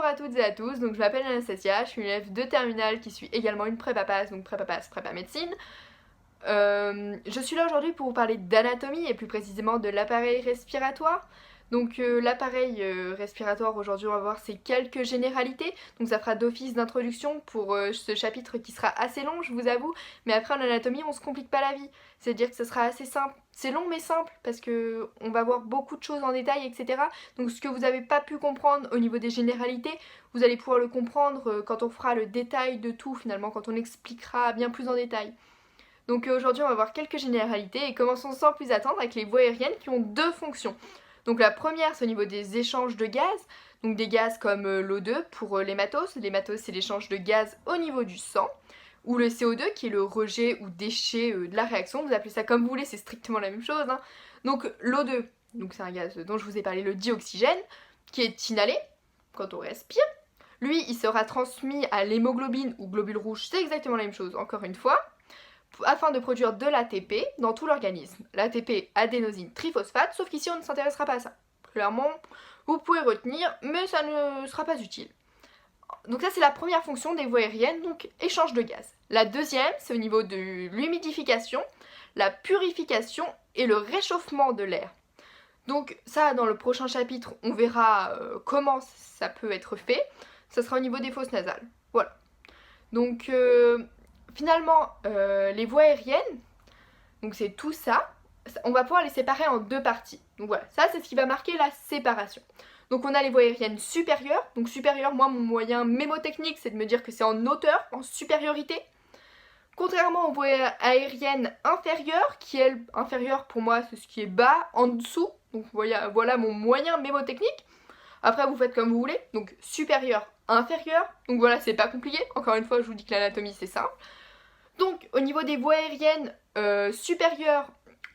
à toutes et à tous, donc je m'appelle Anastasia, je suis une élève de terminale qui suit également une prépa passe, donc prépa passe, prépa médecine. Je suis là aujourd'hui pour vous parler d'anatomie et plus précisément de l'appareil respiratoire. Donc l'appareil respiratoire aujourd'hui on va voir ses quelques généralités, donc ça fera d'office d'introduction pour ce chapitre qui sera assez long je vous avoue, mais après en anatomie on se complique pas la vie, c'est-à-dire que ce sera assez simple, c'est long mais simple parce que on va voir beaucoup de choses en détail etc. Donc ce que vous n'avez pas pu comprendre au niveau des généralités, vous allez pouvoir le comprendre quand on fera le détail de tout finalement, quand on expliquera bien plus en détail. Donc aujourd'hui on va voir quelques généralités et commençons sans plus attendre avec les voies aériennes qui ont deux fonctions. Donc la première c'est au niveau des échanges de gaz, donc des gaz comme l'O2 pour l'hématose. L'hématose c'est l'échange de gaz au niveau du sang, ou le CO2 qui est le rejet ou déchet de la réaction, vous appelez ça comme vous voulez, c'est strictement la même chose. Hein. Donc l'O2, donc c'est un gaz dont je vous ai parlé, le dioxygène, qui est inhalé quand on respire. Lui il sera transmis à l'hémoglobine ou globule rouge, c'est exactement la même chose encore une fois, afin de produire de l'ATP dans tout l'organisme. L'ATP adénosine triphosphate, sauf qu'ici on ne s'intéressera pas à ça. Clairement, vous pouvez retenir, mais ça ne sera pas utile. Donc ça c'est la première fonction des voies aériennes, donc échange de gaz. La deuxième, c'est au niveau de l'humidification, la purification et le réchauffement de l'air. Donc ça dans le prochain chapitre, on verra comment ça peut être fait. Ça sera au niveau des fosses nasales. Voilà. Donc finalement, les voies aériennes, donc c'est tout ça, on va pouvoir les séparer en deux parties. Donc voilà, ça c'est ce qui va marquer la séparation. Donc on a les voies aériennes supérieures, donc supérieure, moi mon moyen mémotechnique c'est de me dire que c'est en hauteur, en supériorité. Contrairement aux voies aériennes inférieures, qui elles, inférieures pour moi c'est ce qui est bas, en dessous, donc voilà mon moyen mémotechnique. Après vous faites comme vous voulez, donc supérieur, inférieur, donc voilà c'est pas compliqué, encore une fois je vous dis que l'anatomie c'est simple. Donc au niveau des voies aériennes supérieures,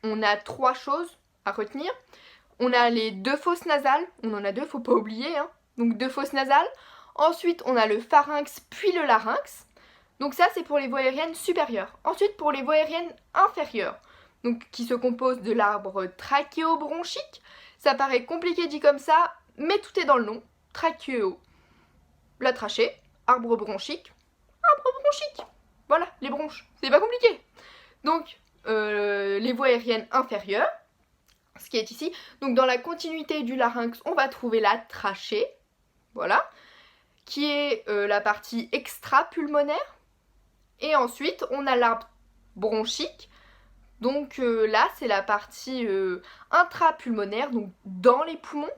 on a trois choses à retenir. On a les deux fosses nasales, on en a deux, faut pas oublier, hein. Donc deux fosses nasales. Ensuite on a le pharynx puis le larynx. Donc ça c'est pour les voies aériennes supérieures. Ensuite pour les voies aériennes inférieures, donc qui se composent de l'arbre trachéobronchique. Ça paraît compliqué dit comme ça, mais tout est dans le nom. Trachéo, la trachée, arbre bronchique. Voilà, les bronches, c'est pas compliqué. Donc, les voies aériennes inférieures, ce qui est ici. Donc, dans la continuité du larynx, on va trouver la trachée, voilà, qui est la partie extra-pulmonaire. Et ensuite, on a l'arbre bronchique. Donc là, c'est la partie intra-pulmonaire, donc dans les poumons.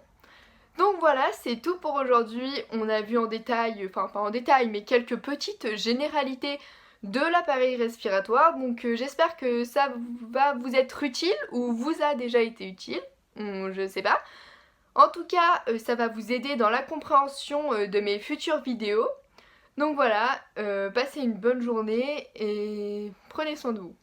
Donc voilà, c'est tout pour aujourd'hui. On a vu en détail, enfin pas en détail, mais quelques petites généralités de l'appareil respiratoire. Donc j'espère que ça va vous être utile ou vous a déjà été utile. Je sais pas. En tout cas, ça va vous aider dans la compréhension de mes futures vidéos. Donc voilà, passez une bonne journée et prenez soin de vous.